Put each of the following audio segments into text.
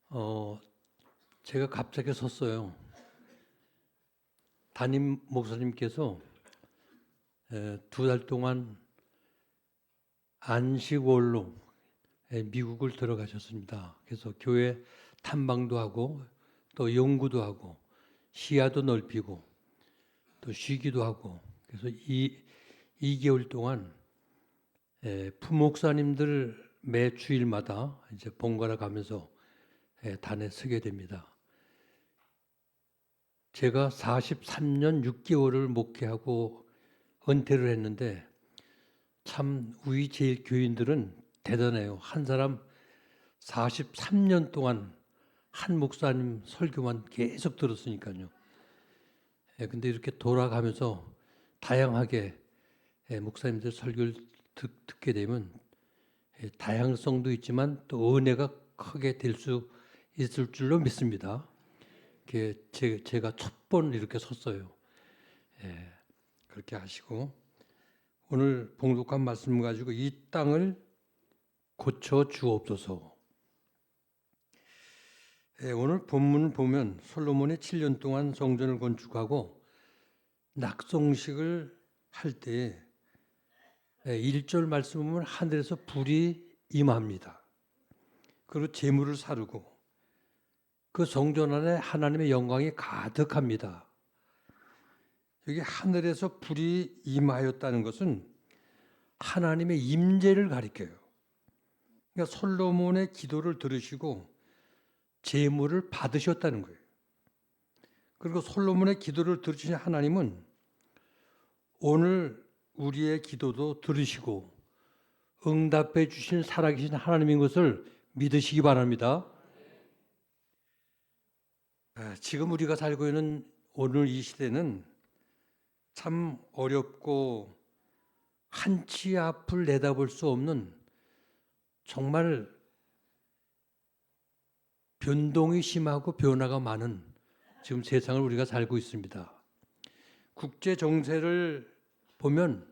어, 제가 갑자기 섰어요. 담임 목사님께서 2달 동안 안식월로 미국을 들어가셨습니다. 그래서 교회 탐방도 하고 또 연구도 하고 시야도 넓히고 또 쉬기도 하고 그래서 2개월 동안 부목사님들 매 주일마다 이제 번갈아 가면서 단에 서게 됩니다. 제가 43년 6개월을 목회하고 은퇴를 했는데 참 우리 제일 교인들은 대단해요. 한 사람 43년 동안 한 목사님 설교만 계속 들었으니까요. 근데 이렇게 돌아가면서 다양하게 목사님들 설교를 듣게 되면 다양성도 있지만 또 은혜가 크게 될 수 있을 줄로 믿습니다. 제가 첫 번 이렇게 섰어요. 그렇게 하시고 오늘 봉독한 말씀 가지고 이 땅을 고쳐 주옵소서. 오늘 본문 보면 솔로몬이 7년 동안 성전을 건축하고 낙성식을 할 때 1절 말씀 보면 하늘에서 불이 임합니다. 그리고 재물을 사르고 그 성전 안에 하나님의 영광이 가득합니다. 여기 하늘에서 불이 임하였다는 것은 하나님의 임재를 가리켜요. 그러니까 솔로몬의 기도를 들으시고 재물을 받으셨다는 거예요. 그리고 솔로몬의 기도를 들으신 하나님은 오늘 우리의 기도도 들으시고 응답해 주신 살아계신 하나님인 것을 믿으시기 바랍니다. 지금 우리가 살고 있는 오늘 이 시대는 참 어렵고 한치 앞을 내다볼 수 없는 정말 변동이 심하고 변화가 많은 지금 세상을 우리가 살고 있습니다. 국제 정세를 보면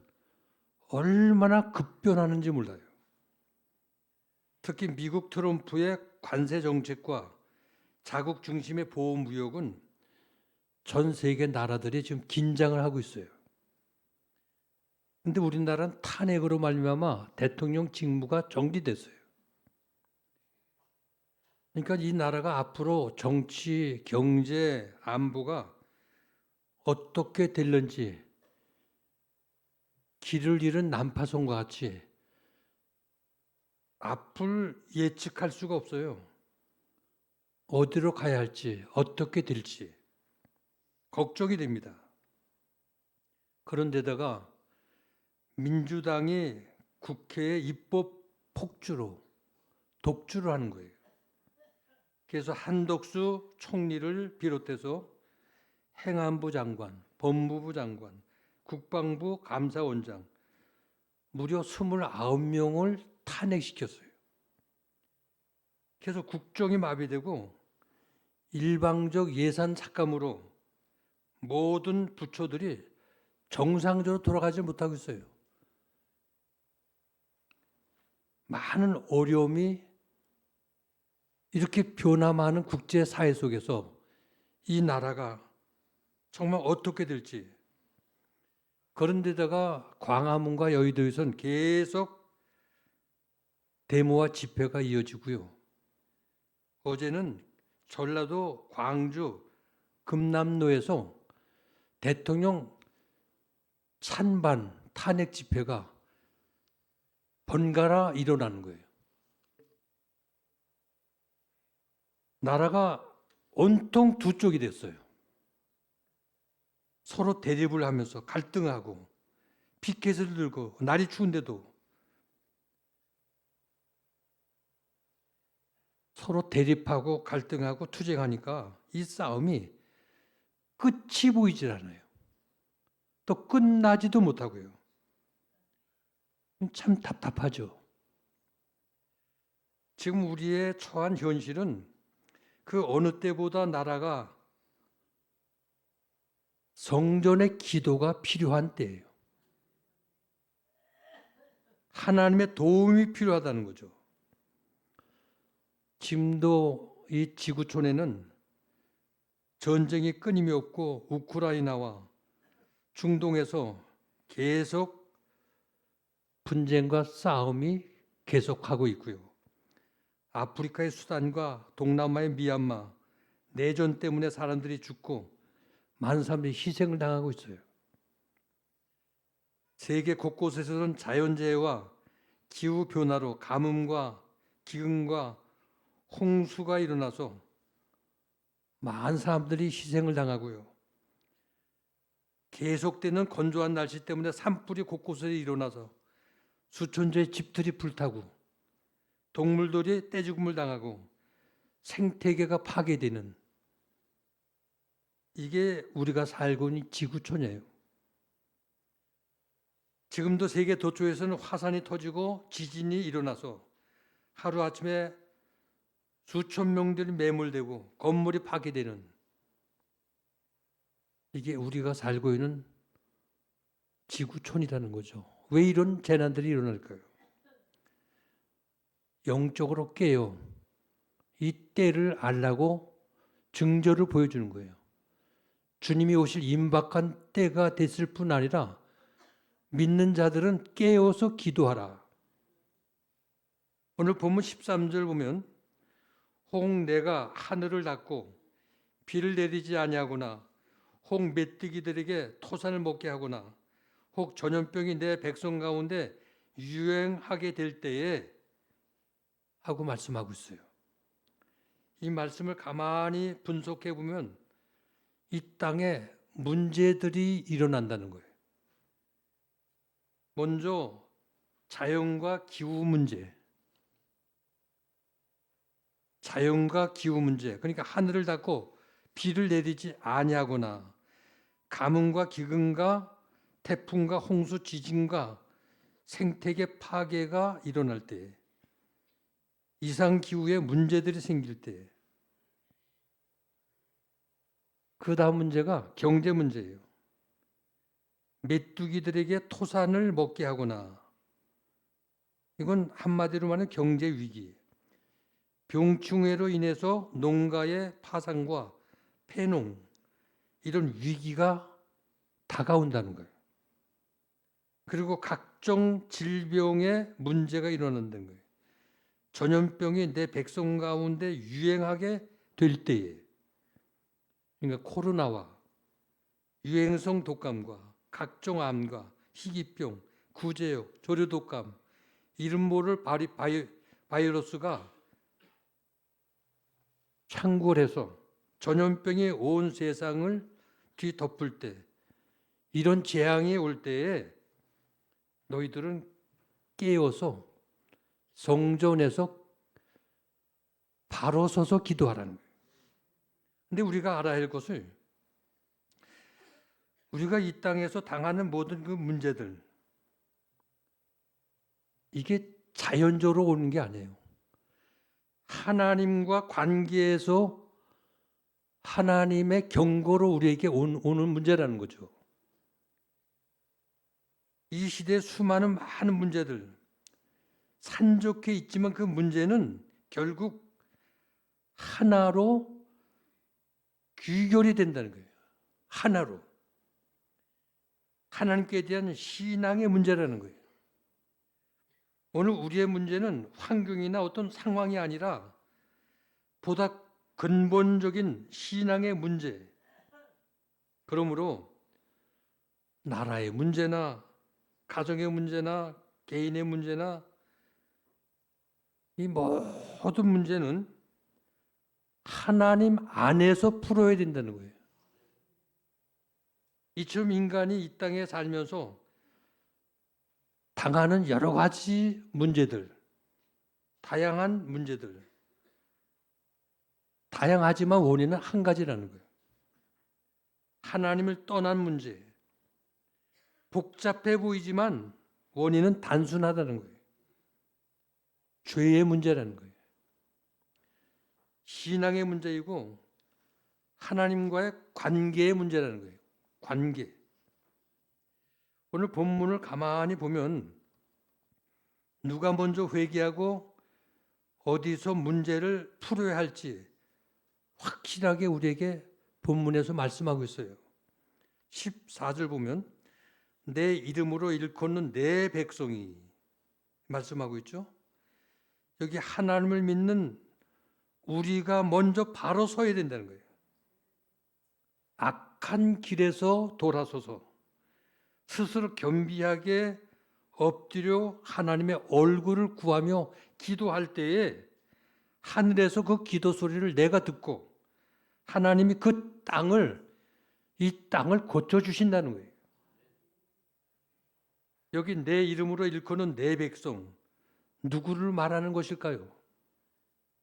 얼마나 급변하는지 몰라요. 특히 미국 트럼프의 관세 정책과 자국 중심의 보호 무역은 전 세계 나라들이 지금 긴장을 하고 있어요. 근데 우리나라는 탄핵으로 말미암아 대통령 직무가 정지됐어요. 그러니까 이 나라가 앞으로 정치, 경제, 안보가 어떻게 될는지 길을 잃은 난파선과 같이 앞을 예측할 수가 없어요. 어디로 가야 할지, 어떻게 될지 걱정이 됩니다. 그런데다가 민주당이 국회에 입법 폭주로 독주를 하는 거예요. 그래서 한덕수 총리를 비롯해서 행안부 장관, 법무부 장관, 국방부 감사원장 무려 29명을 탄핵시켰어요. 그래서 국정이 마비되고 일방적 예산 삭감으로 모든 부처들이 정상적으로 돌아가지 못하고 있어요. 많은 어려움이 이렇게 변화 많은 국제사회 속에서 이 나라가 정말 어떻게 될지, 그런데다가 광화문과 여의도에서는 계속 데모와 집회가 이어지고요. 어제는 전라도 광주 금남로에서 대통령 찬반 탄핵 집회가 번갈아 일어나는 거예요. 나라가 온통 두 쪽이 됐어요. 서로 대립을 하면서 갈등하고 피켓을 들고 날이 추운데도 서로 대립하고 갈등하고 투쟁하니까 이 싸움이 끝이 보이질 않아요. 또 끝나지도 못하고요. 참 답답하죠. 지금 우리의 처한 현실은 그 어느 때보다 나라가 성전의 기도가 필요한 때예요. 하나님의 도움이 필요하다는 거죠. 지금도 이 지구촌에는 전쟁이 끊임이 없고 우크라이나와 중동에서 계속 분쟁과 싸움이 계속하고 있고요. 아프리카의 수단과 동남아의 미얀마 내전 때문에 사람들이 죽고 많은 사람들이 희생을 당하고 있어요. 세계 곳곳에서는 자연재해와 기후변화로 가뭄과 기근과 홍수가 일어나서 많은 사람들이 희생을 당하고요. 계속되는 건조한 날씨 때문에 산불이 곳곳에 일어나서 수천재의 집들이 불타고 동물들이 떼죽음을 당하고 생태계가 파괴되는, 이게 우리가 살고 있는 지구촌이에요. 지금도 세계 도처에서는 화산이 터지고 지진이 일어나서 하루아침에 수천 명들이 매몰되고 건물이 파괴되는, 이게 우리가 살고 있는 지구촌이라는 거죠. 왜 이런 재난들이 일어날까요? 영적으로 깨요. 이 때를 알라고 증거를 보여주는 거예요. 주님이 오실 임박한 때가 됐을 뿐 아니라 믿는 자들은 깨어서 기도하라. 오늘 본문 13절 보면 혹 내가 하늘을 닫고 비를 내리지 아니하거나 혹 메뚜기들에게 토산을 먹게 하거나 혹 전염병이 내 백성 가운데 유행하게 될 때에 하고 말씀하고 있어요. 이 말씀을 가만히 분석해 보면 이 땅에 문제들이 일어난다는 거예요. 먼저 자연과 기후 문제. 자연과 기후 문제. 그러니까 하늘을 닫고 비를 내리지 아니하거나 가뭄과 기근과 태풍과 홍수, 지진과 생태계 파괴가 일어날 때, 이상 기후에 문제들이 생길 때, 그 다음 문제가 경제 문제예요. 메뚜기들에게 토산을 먹게 하거나, 이건 한마디로 말하면 경제 위기. 병충해로 인해서 농가의 파산과 폐농, 이런 위기가 다가온다는 거예요. 그리고 각종 질병의 문제가 일어난다는 거예요. 전염병이 내 백성 가운데 유행하게 될 때에, 그러니까 코로나와 유행성 독감과 각종 암과 희귀병, 구제역, 조류독감, 이름 모를 바이러스가 창궐해서 전염병이 온 세상을 뒤덮을 때, 이런 재앙이 올 때에 너희들은 깨어서 성전에서 바로 서서 기도하라는 거예요. 근데 우리가 알아야 할 것을, 우리가 이 땅에서 당하는 모든 그 문제들, 이게 자연적으로 오는 게 아니에요. 하나님과 관계에서 하나님의 경고로 우리에게 오는 문제라는 거죠. 이 시대에 수많은 많은 문제들, 산적해 있지만 그 문제는 결국 하나로 귀결이 된다는 거예요. 하나로. 하나님께 대한 신앙의 문제라는 거예요. 오늘 우리의 문제는 환경이나 어떤 상황이 아니라 보다 근본적인 신앙의 문제. 그러므로 나라의 문제나 가정의 문제나 개인의 문제나 이 모든 문제는 하나님 안에서 풀어야 된다는 거예요. 이처럼 인간이 이 땅에 살면서 당하는 여러 가지 문제들, 다양한 문제들, 다양하지만 원인은 한 가지라는 거예요. 하나님을 떠난 문제. 복잡해 보이지만 원인은 단순하다는 거예요. 죄의 문제라는 거예요. 신앙의 문제이고 하나님과의 관계의 문제라는 거예요. 관계. 오늘 본문을 가만히 보면 누가 먼저 회개하고 어디서 문제를 풀어야 할지 확실하게 우리에게 본문에서 말씀하고 있어요. 14절 보면 내 이름으로 일컫는 내 백성이 말씀하고 있죠. 여기 하나님을 믿는 우리가 먼저 바로 서야 된다는 거예요. 악한 길에서 돌아서서 스스로 겸비하게 엎드려 하나님의 얼굴을 구하며 기도할 때에 하늘에서 그 기도 소리를 내가 듣고 하나님이 이 땅을 고쳐주신다는 거예요. 여기 내 이름으로 일컫는 내 백성, 누구를 말하는 것일까요?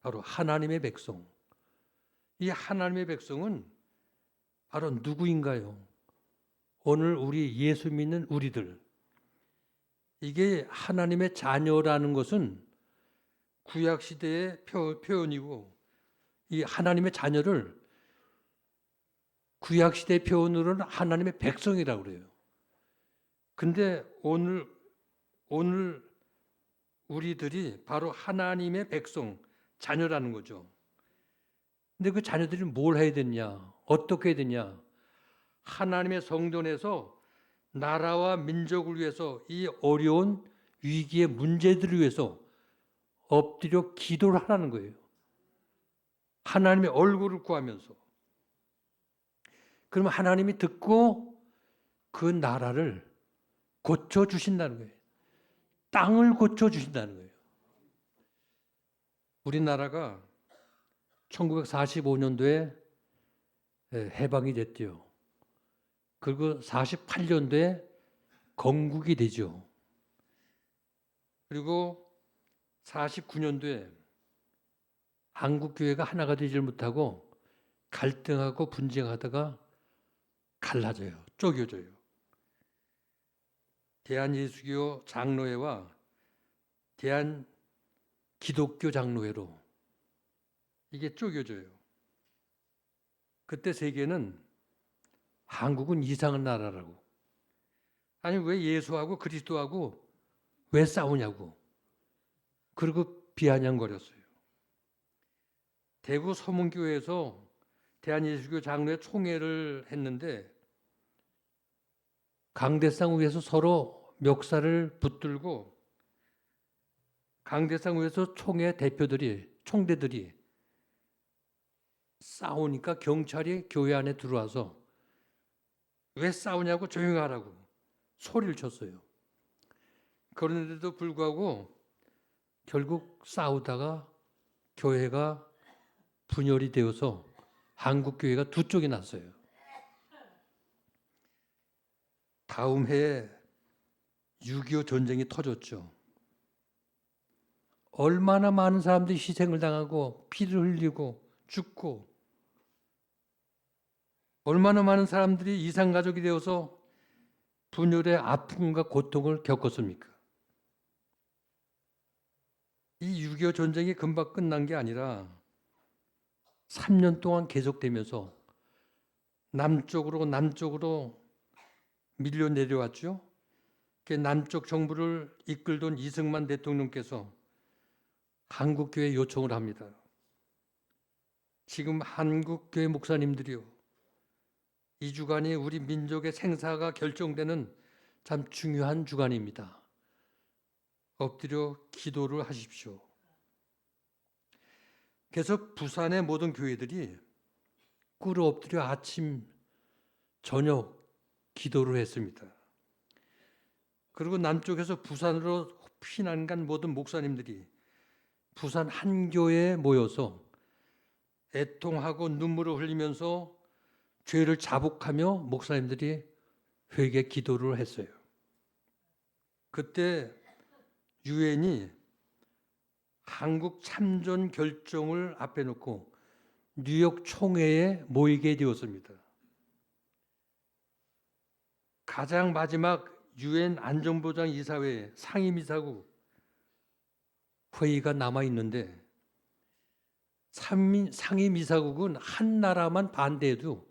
바로 하나님의 백성. 이 하나님의 백성은 바로 누구인가요? 오늘 우리 예수 믿는 우리들. 이게 하나님의 자녀라는 것은 구약시대의 표현이고, 이 하나님의 자녀를 구약시대의 표현으로는 하나님의 백성이라고 그래요. 근데 오늘 우리들이 바로 하나님의 백성, 자녀라는 거죠. 근데 그 자녀들이 뭘 해야 되냐? 어떻게 해야 되냐? 하나님의 성전에서 나라와 민족을 위해서 이 어려운 위기의 문제들을 위해서 엎드려 기도를 하라는 거예요. 하나님의 얼굴을 구하면서. 그러면 하나님이 듣고 그 나라를 고쳐주신다는 거예요. 땅을 고쳐주신다는 거예요. 우리나라가 1945년도에 해방이 됐대요. 그리고 48년도에 건국이 되죠. 그리고 49년도에 한국교회가 하나가 되질 못하고 갈등하고 분쟁하다가 갈라져요. 쪼개져요. 대한예수교 장로회와 대한기독교 장로회로 이게 쪼개져요. 그때 세계는 한국은 이상한 나라라고. 아니 왜 예수하고 그리스도하고 왜 싸우냐고. 그리고 비아냥거렸어요. 대구 서문교회에서 대한예수교 장로회 총회를 했는데 강대상 위에서 서로 멱살을 붙들고 강대상 위에서 총대들이 싸우니까 경찰이 교회 안에 들어와서 왜 싸우냐고 조용히 하라고 소리를 쳤어요. 그런데도 불구하고 결국 싸우다가 교회가 분열이 되어서 한국교회가 두 쪽이 났어요. 다음 해에 6.25 전쟁이 터졌죠. 얼마나 많은 사람들이 희생을 당하고 피를 흘리고 죽고 얼마나 많은 사람들이 이산가족이 되어서 분열의 아픔과 고통을 겪었습니까? 이 6.25 전쟁이 금방 끝난 게 아니라 3년 동안 계속되면서 남쪽으로 밀려 내려왔죠. 남쪽 정부를 이끌던 이승만 대통령께서 한국교회 요청을 합니다. 지금 한국교회 목사님들이요. 이 주간이 우리 민족의 생사가 결정되는 참 중요한 주간입니다. 엎드려 기도를 하십시오. 그래서 부산의 모든 교회들이 꿇어 엎드려 아침, 저녁 기도를 했습니다. 그리고 남쪽에서 부산으로 피난 간 모든 목사님들이 부산 한 교회에 모여서 애통하고 눈물을 흘리면서 죄를 자복하며 목사님들이 회개 기도를 했어요. 그때 유엔이 한국 참전 결정을 앞에 놓고 뉴욕 총회에 모이게 되었습니다. 가장 마지막 유엔 안전보장 이사회 상임이사국 회의가 남아 있는데 상임이사국은 한 나라만 반대해도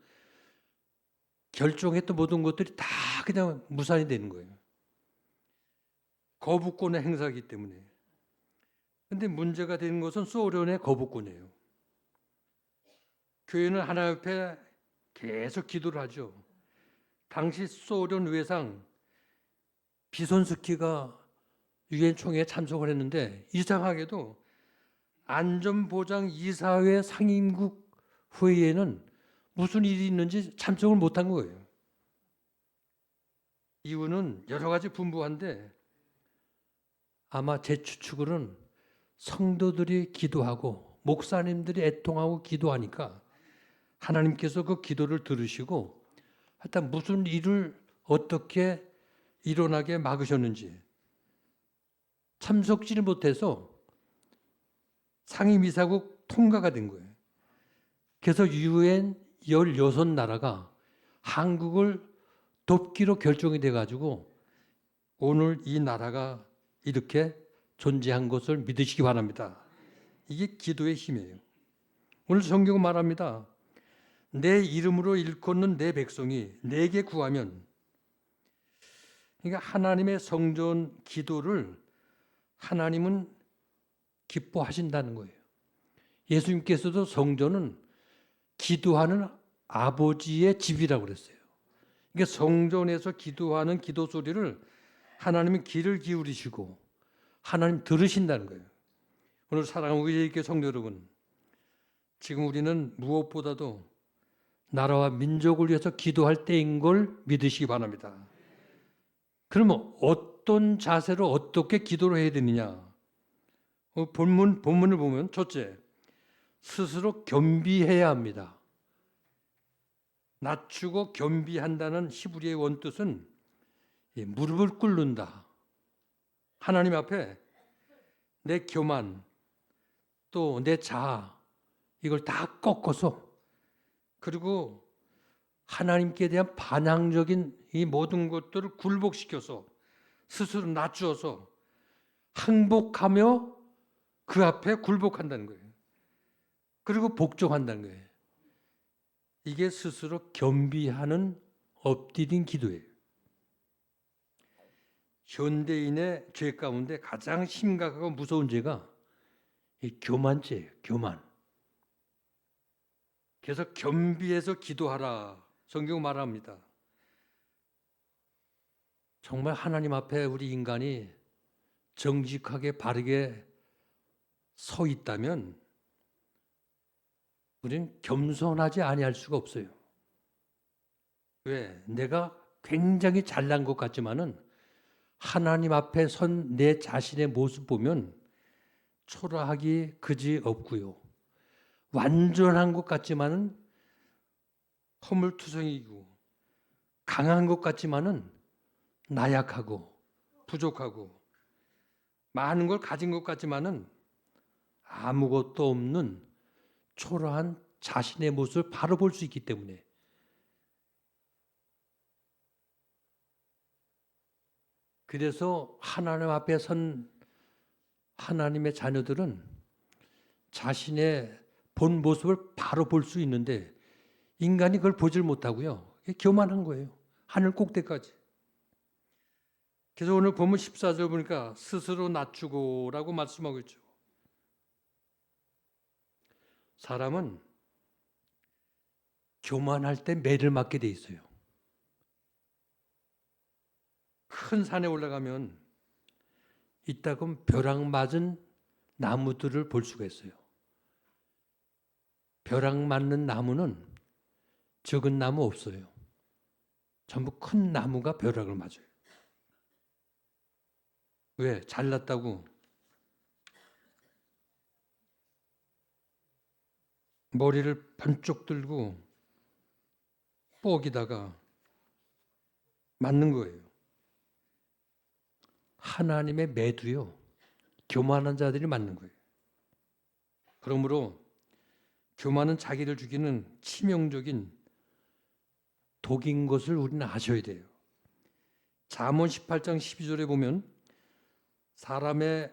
결정했던 모든 것들이 다 그냥 무산이 되는 거예요. 거부권의 행사이기 때문에. 근데 문제가 되는 것은 소련의 거부권이에요. 교회는 하나님 앞에 계속 기도를 하죠. 당시 소련 외상 비손스키가 유엔 총회에 참석을 했는데 이상하게도 안전보장 이사회 상임국 회의에는 무슨 일이 있는지 참석을 못한 거예요. 이유는 여러 가지 분분한데 아마 제 추측으로는 성도들이 기도하고 목사님들이 애통하고 기도하니까 하나님께서 그 기도를 들으시고 하여튼 무슨 일을 어떻게 일어나게 막으셨는지 참석지를 못해서 상임이사국 통과가 된 거예요. 그래서 유엔 16나라가 한국을 돕기로 결정이 돼가지고 오늘 이 나라가 이렇게 존재한 것을 믿으시기 바랍니다. 이게 기도의 힘이에요. 오늘 성경은 말합니다. 내 이름으로 일컫는 내 백성이 내게 구하면, 그러니까 하나님의 성전 기도를 하나님은 기뻐하신다는 거예요. 예수님께서도 성전은 기도하는 아버지의 집이라고 그랬어요. 그러니까 성전에서 기도하는 기도 소리를 하나님은 귀를 기울이시고 하나님 들으신다는 거예요. 오늘 사랑하는 우리 성도 여러분, 지금 우리는 무엇보다도 나라와 민족을 위해서 기도할 때인 걸 믿으시기 바랍니다. 그러면 어떤 자세로 어떻게 기도를 해야 되느냐? 본문을 보면 첫째, 스스로 겸비해야 합니다. 낮추고 겸비한다는 히브리의 원뜻은 무릎을 꿇는다. 하나님 앞에 내 교만 또 내 자아 이걸 다 꺾어서 그리고 하나님께 대한 반항적인 이 모든 것들을 굴복시켜서 스스로 낮추어서 항복하며 그 앞에 굴복한다는 거예요. 그리고 복종한다는 거예요. 이게 스스로 겸비하는 엎드린 기도예요. 현대인의 죄 가운데 가장 심각하고 무서운 죄가 이 교만죄예요. 교만. 그래서 겸비해서 기도하라. 성경 말합니다. 정말 하나님 앞에 우리 인간이 정직하게 바르게 서 있다면 우리는 겸손하지 아니할 수가 없어요. 왜? 내가 굉장히 잘난 것 같지만은 하나님 앞에 선 내 자신의 모습 보면 초라하기 그지 없고요. 완전한 것 같지만은 허물투성이고 강한 것 같지만은 나약하고 부족하고 많은 걸 가진 것 같지만은 아무것도 없는 초라한 자신의 모습을 바로 볼 수 있기 때문에 그래서 하나님 앞에 선 하나님의 자녀들은 자신의 본 모습을 바로 볼 수 있는데 인간이 그걸 보질 못하고요. 교만한 거예요. 하늘 꼭대까지. 그래서 오늘 본문 14절 보니까 스스로 낮추고라고 말씀하고 있죠. 사람은 교만할 때 매를 맞게 돼 있어요. 큰 산에 올라가면 이따금 벼락 맞은 나무들을 볼 수가 있어요. 벼락 맞는 나무는 적은 나무 없어요. 전부 큰 나무가 벼락을 맞아요. 왜? 잘났다고 머리를 번쩍 들고 뽀기다가 맞는 거예요. 하나님의 매도요. 교만한 자들이 맞는 거예요. 그러므로 교만은 자기를 죽이는 치명적인 독인 것을 우리는 아셔야 돼요. 잠언 18장 12절에 보면 사람의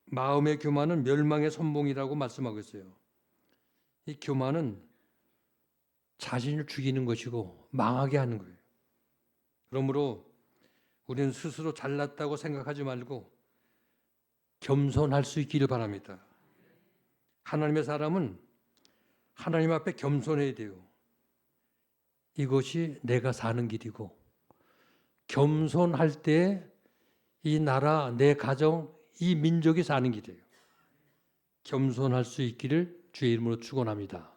마음의 교만은 멸망의 선봉이라고 말씀하고 있어요. 이 교만은 자신을 죽이는 것이고 망하게 하는 거예요. 그러므로 우리는 스스로 잘났다고 생각하지 말고 겸손할 수 있기를 바랍니다. 하나님의 사람은 하나님 앞에 겸손해야 돼요. 이것이 내가 사는 길이고, 겸손할 때 이 나라, 내 가정, 이 민족이 사는 길이에요. 겸손할 수 있기를 주의 이름으로 축원합니다.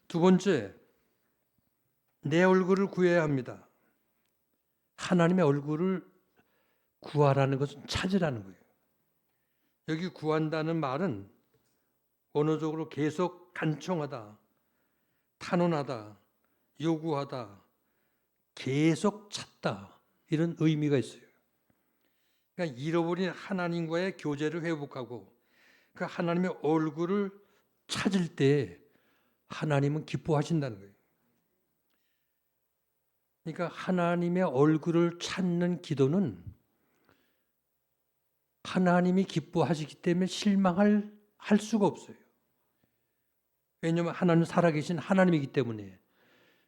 두 번째, 내 얼굴을 구해야 합니다. 하나님의 얼굴을 구하라는 것은 찾으라는 거예요. 여기 구한다는 말은 언어적으로 계속 간청하다, 탄원하다, 요구하다, 계속 찾다, 이런 의미가 있어요. 그러니까 잃어버린 하나님과의 교제를 회복하고 그 하나님의 얼굴을 찾을 때 하나님은 기뻐하신다는 거예요. 그러니까 하나님의 얼굴을 찾는 기도는 하나님이 기뻐하시기 때문에 실망할 수가 없어요. 왜냐하면 하나님 살아계신 하나님이기 때문에,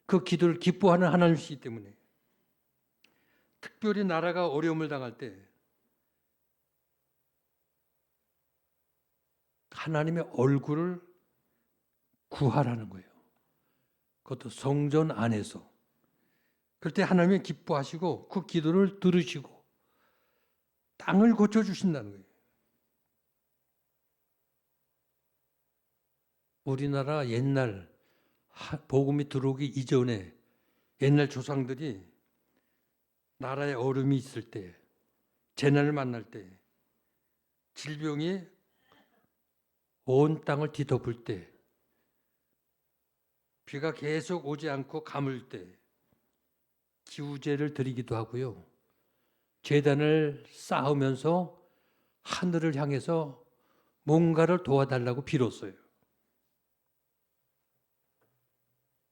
그 기도를 기뻐하는 하나님이시기 때문에. 특별히 나라가 어려움을 당할 때 하나님의 얼굴을 구하라는 거예요. 그것도 성전 안에서. 그럴 때 하나님이 기뻐하시고 그 기도를 들으시고 땅을 고쳐주신다는 거예요. 우리나라 옛날 복음이 들어오기 이전에 옛날 조상들이 나라에 어려움이 있을 때, 재난을 만날 때, 질병이 온 땅을 뒤덮을 때, 비가 계속 오지 않고 가물 때 기우제를 드리기도 하고요. 제단을 쌓으면서 하늘을 향해서 뭔가를 도와달라고 빌었어요.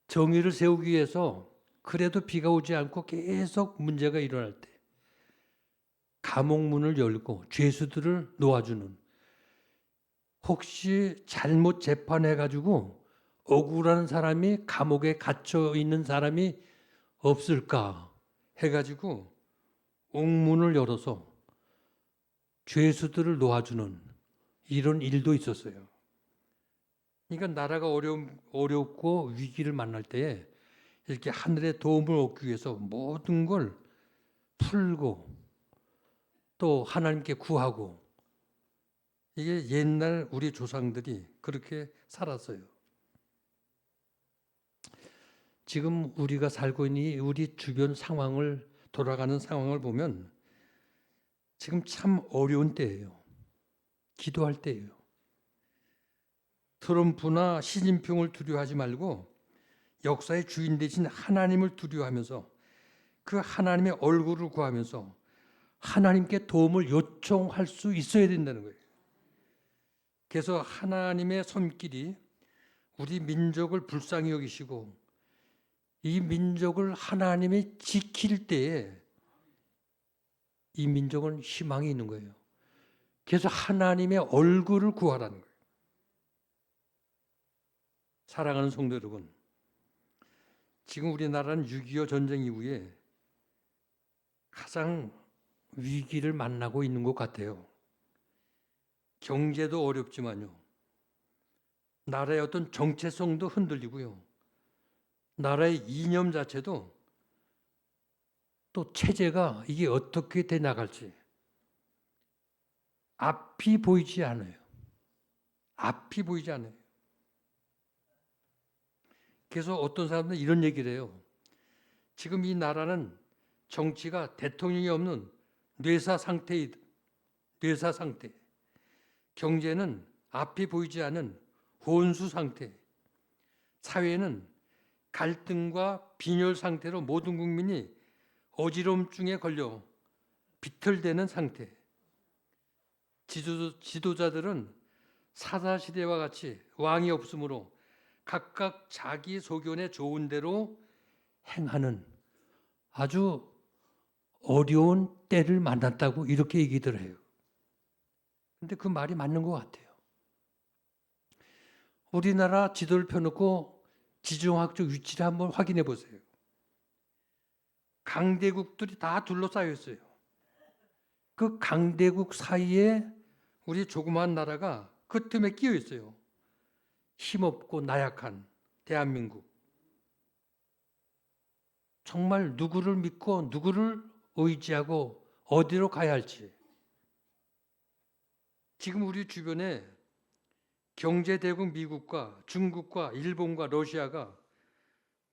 정의를 세우기 위해서 그래도 비가 오지 않고 계속 문제가 일어날 때 감옥문을 열고 죄수들을 놓아주는, 혹시 잘못 재판해가지고 억울한 사람이 감옥에 갇혀 있는 사람이 없을까 해가지고 옥문을 열어서 죄수들을 놓아주는 이런 일도 있었어요. 그러니까 나라가 어렵고 위기를 만날 때에 이렇게 하늘의 도움을 얻기 위해서 모든 걸 풀고 또 하나님께 구하고, 이게 옛날 우리 조상들이 그렇게 살았어요. 지금 우리가 살고 있는 우리 주변 상황을, 돌아가는 상황을 보면 지금 참 어려운 때예요. 기도할 때예요. 트럼프나 시진핑을 두려워하지 말고 역사의 주인 되신 하나님을 두려워하면서 그 하나님의 얼굴을 구하면서 하나님께 도움을 요청할 수 있어야 된다는 거예요. 그래서 하나님의 손길이 우리 민족을 불쌍히 여기시고 이 민족을 하나님이 지킬 때에 이 민족은 희망이 있는 거예요. 그래서 하나님의 얼굴을 구하라는 거예요. 사랑하는 성도 여러분, 지금 우리나라는 6.25 전쟁 이후에 가장 위기를 만나고 있는 것 같아요. 경제도 어렵지만요, 나라의 어떤 정체성도 흔들리고요, 나라의 이념 자체도 또 체제가 이게 어떻게 돼 나갈지 앞이 보이지 않아요. 앞이 보이지 않아요. 그래서 어떤 사람들은 이런 얘기를 해요. 지금 이 나라는 정치가 대통령이 없는 뇌사 상태. 경제는 앞이 보이지 않은 혼수 상태. 사회는 갈등과 빈혈 상태로 모든 국민이 어지러움증에 걸려 비틀대는 상태. 지도자들은 사사시대와 같이 왕이 없으므로 각각 자기 소견에 좋은 대로 행하는 아주 어려운 때를 만났다고 이렇게 얘기들 해요. 근데 그 말이 맞는 것 같아요. 우리나라 지도를 펴놓고 지정학적 위치를 한번 확인해 보세요. 강대국들이 다 둘러싸여 있어요. 그 강대국 사이에 우리 조그마한 나라가 그 틈에 끼어 있어요. 힘없고 나약한 대한민국. 정말 누구를 믿고 누구를 의지하고 어디로 가야 할지. 지금 우리 주변에 경제대국 미국과 중국과 일본과 러시아가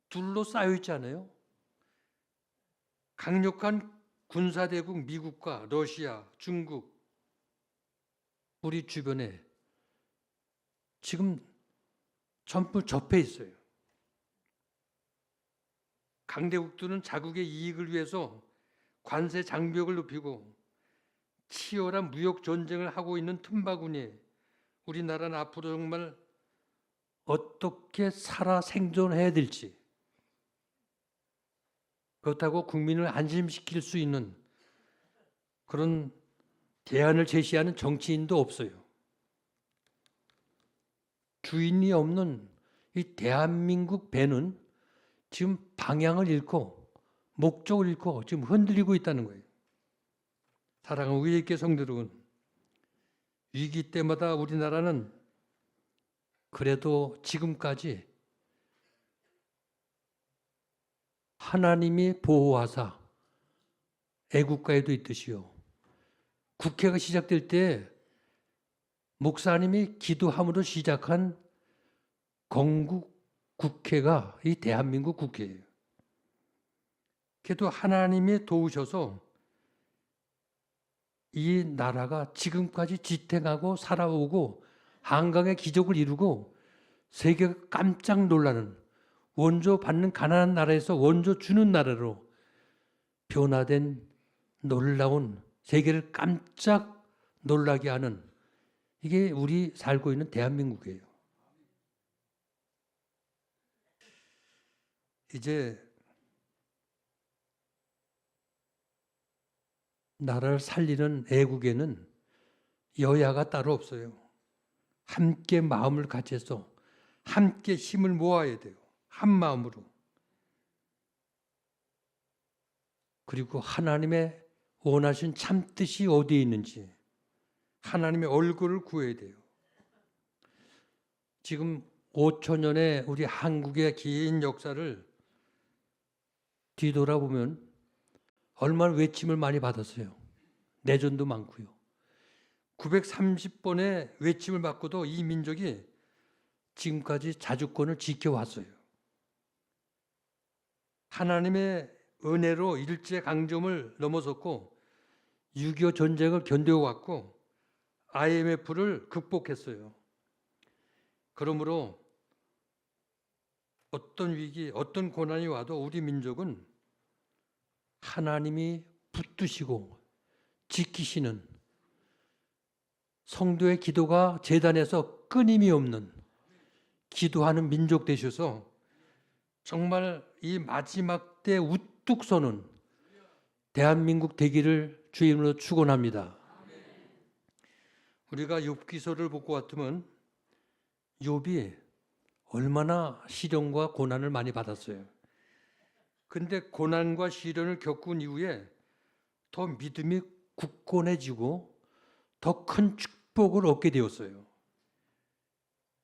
둘러싸여 있지 않아요? 강력한 군사대국 미국과 러시아, 중국, 우리 주변에 지금 전부 접해 있어요. 강대국들은 자국의 이익을 위해서 관세 장벽을 높이고 치열한 무역 전쟁을 하고 있는 틈바구니에 우리나라는 앞으로 정말 어떻게 살아 생존해야 될지, 그렇다고 국민을 안심시킬 수 있는 그런 대안을 제시하는 정치인도 없어요. 주인이 없는 이 대한민국 배는 지금 방향을 잃고 목적을 잃고 지금 흔들리고 있다는 거예요. 사랑하는 우리 예께 성도 여러분, 위기 때마다 우리나라는 그래도 지금까지 하나님이 보호하사 애국가에도 있듯이요, 국회가 시작될 때 목사님이 기도함으로 시작한 건국 국회가 이 대한민국 국회예요. 그래도 하나님이 도우셔서 이 나라가 지금까지 지탱하고 살아오고 한강의 기적을 이루고 세계가 깜짝 놀라는, 원조 받는 가난한 나라에서 원조 주는 나라로 변화된 놀라운, 세계를 깜짝 놀라게 하는, 이게 우리 살고 있는 대한민국이에요. 이제 나라를 살리는 애국에는 여야가 따로 없어요. 함께 마음을 같이해서 함께 힘을 모아야 돼요. 한 마음으로. 그리고 하나님의 원하신 참뜻이 어디에 있는지 하나님의 얼굴을 구해야 돼요. 지금 5천년의 우리 한국의 긴 역사를 뒤돌아보면 얼마나 외침을 많이 받았어요. 내전도 많고요. 930번의 외침을 받고도 이 민족이 지금까지 자주권을 지켜왔어요. 하나님의 은혜로 일제강점을 넘어섰고 6.25 전쟁을 견뎌왔고 IMF를 극복했어요. 그러므로 어떤 위기, 어떤 고난이 와도 우리 민족은 하나님이 붙드시고 지키시는, 성도의 기도가 제단에서 끊임이 없는 기도하는 민족 되셔서 정말 이 마지막 때 우뚝 서는 대한민국 되기를 주임으로 축원합니다. 우리가 욥기서를 보고 왔으면 욥이 얼마나 시련과 고난을 많이 받았어요. 근데 고난과 시련을 겪은 이후에 더 믿음이 굳건해지고 더 큰 축복을 얻게 되었어요.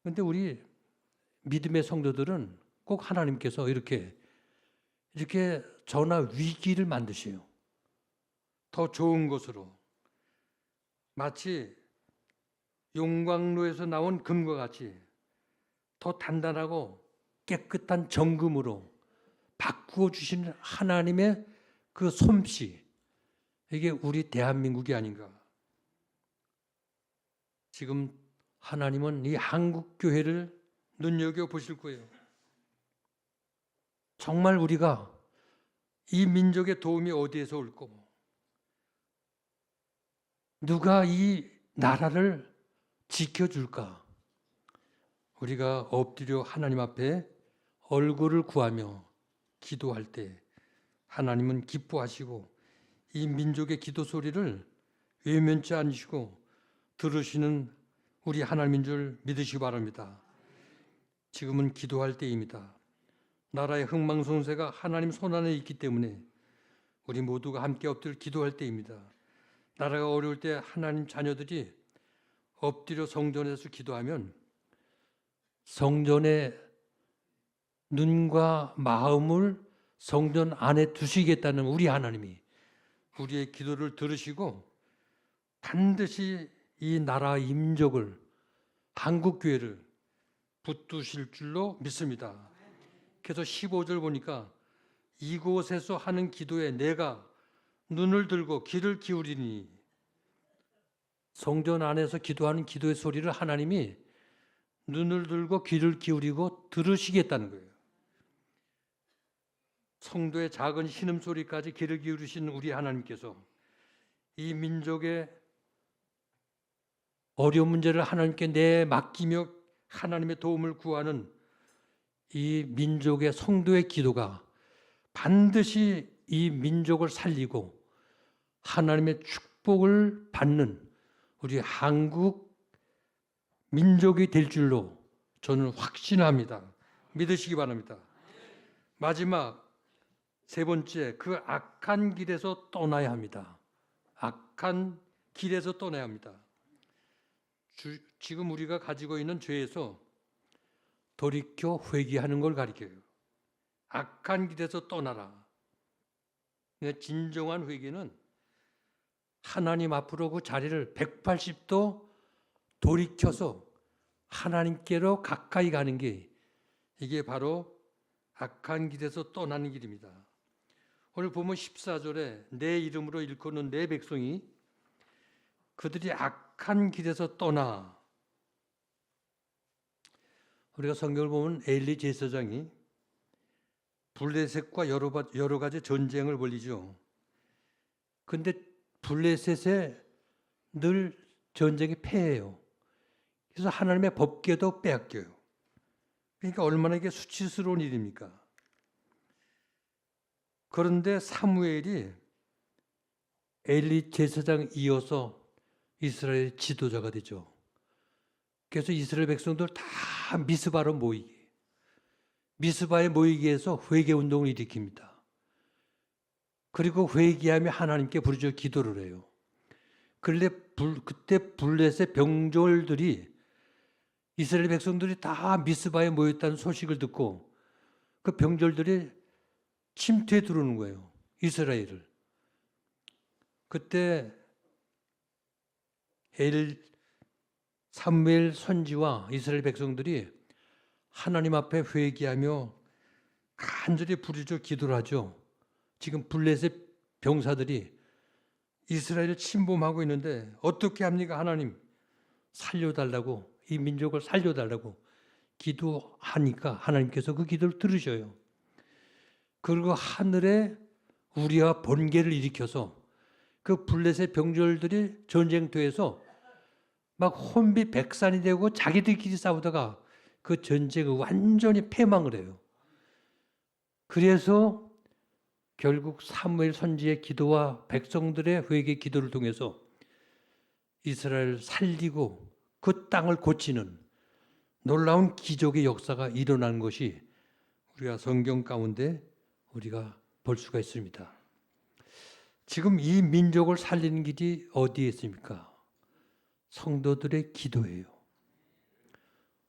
근데 우리 믿음의 성도들은 꼭 하나님께서 이렇게 저나 위기를 만드셔요. 더 좋은 것으로. 마치 용광로에서 나온 금과 같이 더 단단하고 깨끗한 정금으로 바꾸어 주시는 하나님의 그 솜씨, 이게 우리 대한민국이 아닌가. 지금 하나님은 이 한국 교회를 눈여겨보실 거예요. 정말 우리가 이 민족의 도움이 어디에서 올 거고, 누가 이 나라를 지켜줄까? 우리가 엎드려 하나님 앞에 얼굴을 구하며 기도할 때 하나님은 기뻐하시고 이 민족의 기도 소리를 외면치 않으시고 들으시는 우리 하나님인 줄 믿으시기 바랍니다. 지금은 기도할 때입니다. 나라의 흥망성쇠가 하나님 손안에 있기 때문에 우리 모두가 함께 엎드려 기도할 때입니다. 나라가 어려울 때 하나님 자녀들이 엎드려 성전에서 기도하면 성전의 눈과 마음을 성전 안에 두시겠다는 우리 하나님이 우리의 기도를 들으시고 반드시 이 나라 임족을, 한국교회를 붙드실 줄로 믿습니다. 그래서 15절 보니까 이곳에서 하는 기도에 내가 눈을 들고 귀를 기울이니, 성전 안에서 기도하는 기도의 소리를 하나님이 눈을 들고 귀를 기울이고 들으시겠다는 거예요. 성도의 작은 신음소리까지 귀를 기울이신 우리 하나님께서 이 민족의 어려운 문제를 하나님께 맡기며 하나님의 도움을 구하는 이 민족의 성도의 기도가 반드시 이 민족을 살리고 하나님의 축복을 받는 우리 한국 민족이 될 줄로 저는 확신합니다. 믿으시기 바랍니다. 마지막 세 번째, 그 악한 길에서 떠나야 합니다. 악한 길에서 떠나야 합니다. 지금 우리가 가지고 있는 죄에서 돌이켜 회개하는 걸 가리켜요. 악한 길에서 떠나라. 진정한 회개는 하나님 앞으로 그 자리를 180도 돌이켜서 하나님께로 가까이 가는 게, 이게 바로 악한 길에서 떠나는 길입니다. 오늘 보면 14절에 내 이름으로 일컫는 내 백성이 그들이 악한 길에서 떠나. 우리가 성경을 보면 엘리 제사장이 블레셋과 여러 가지 전쟁을 벌이죠. 근데 블레셋에 늘 전쟁이 패해요. 그래서 하나님의 법궤도 빼앗겨요. 그러니까 얼마나 이게 수치스러운 일입니까? 그런데 사무엘이 엘리 제사장 이어서 이스라엘 지도자가 되죠. 그래서 이스라엘 백성들 다 미스바로 모이게, 미스바에 모이게 해서 회개 운동을 일으킵니다. 그리고 회개하며 하나님께 부르짖어 기도를 해요. 그때 블레셋 병졸들이, 이스라엘 백성들이 다 미스바에 모였다는 소식을 듣고 그 병졸들이 침투해 들어오는 거예요, 이스라엘을. 그때 사무엘 선지와 이스라엘 백성들이 하나님 앞에 회개하며 간절히 부르짖어 기도를 하죠. 지금 블레셋 병사들이 이스라엘을 침범하고 있는데 어떻게 합니까? 하나님 살려달라고, 이 민족을 살려달라고 기도하니까 하나님께서 그 기도를 들으셔요. 그리고 하늘에 우리와 번개를 일으켜서 그 블레셋 병졸들이 전쟁터에서 막 혼비백산이 되고 자기들끼리 싸우다가 그 전쟁을 완전히 패망을 해요. 그래서 결국 사무엘 선지의 기도와 백성들의 회개 기도를 통해서 이스라엘을 살리고 그 땅을 고치는 놀라운 기적의 역사가 일어난 것이 우리가 성경 가운데 우리가 볼 수가 있습니다. 지금 이 민족을 살리는 길이 어디에 있습니까? 성도들의 기도예요.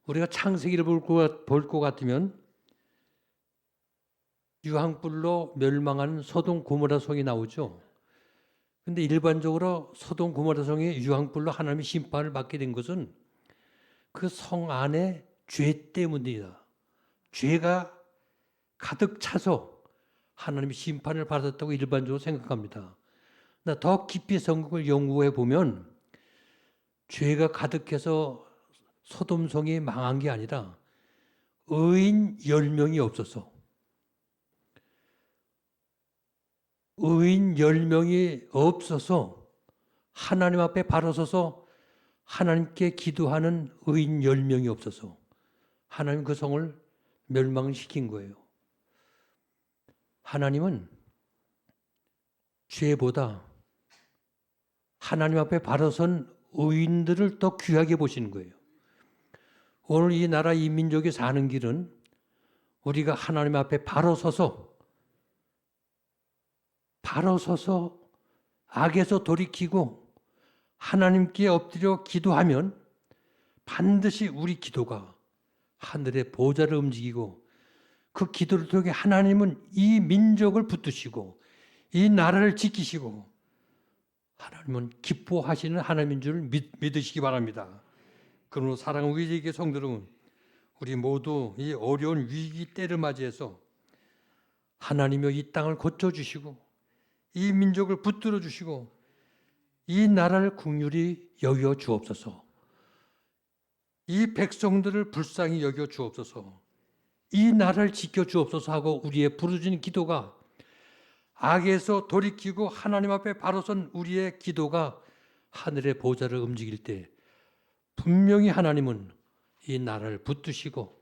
우리가 창세기를 볼 것 같으면 유황불로 멸망하는 소돔 고모라 성이 나오죠. 그런데 일반적으로 소돔 고모라 성이 유황불로 하나님의 심판을 받게 된 것은 그 성 안에 죄 때문이다. 죄가 가득 차서 하나님의 심판을 받았다고 일반적으로 생각합니다. 그러나 더 깊이 성경을 연구해 보면 죄가 가득해서 소돔성이 망한 게 아니라 의인 10명이 없어서, 의인 10명이 없어서 하나님 앞에 바로 서서 하나님께 기도하는 의인 10명이 없어서 하나님 그 성을 멸망시킨 거예요. 하나님은 죄보다 하나님 앞에 바로 선 의인들을 더 귀하게 보시는 거예요. 오늘 이 나라 이 민족이 사는 길은 우리가 하나님 앞에 바로 서서 악에서 돌이키고 하나님께 엎드려 기도하면 반드시 우리 기도가 하늘의 보좌를 움직이고 그 기도를 통해 하나님은 이 민족을 붙드시고 이 나라를 지키시고 하나님은 기뻐하시는 하나님인 줄 믿으시기 바랍니다. 그러므로 사랑하는 우리 성도 여러분, 우리 모두 이 어려운 위기 때를 맞이해서 하나님여 이 땅을 고쳐주시고 이 민족을 붙들어 주시고 이 나라를 긍휼히 여겨 주옵소서. 이 백성들을 불쌍히 여겨 주옵소서. 이 나라를 지켜 주옵소서 하고 우리의 부르짖는 기도가 악에서 돌이키고 하나님 앞에 바로 선 우리의 기도가 하늘의 보좌를 움직일 때 분명히 하나님은 이 나라를 붙드시고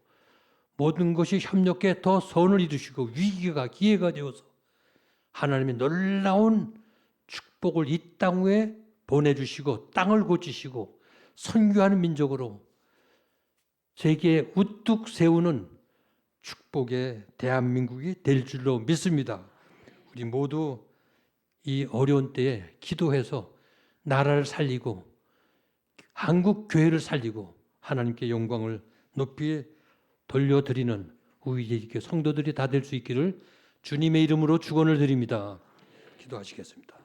모든 것이 협력해 더 선을 이루시고 위기가 기회가 되어서 하나님의 놀라운 축복을 이 땅 위에 보내주시고 땅을 고치시고 선교하는 민족으로 세계에 우뚝 세우는 축복의 대한민국이 될 줄로 믿습니다. 우리 모두 이 어려운 때에 기도해서 나라를 살리고 한국 교회를 살리고 하나님께 영광을 높이 돌려드리는 우리 성도들이 다 될 수 있기를 주님의 이름으로 축원을 드립니다. 기도하시겠습니다.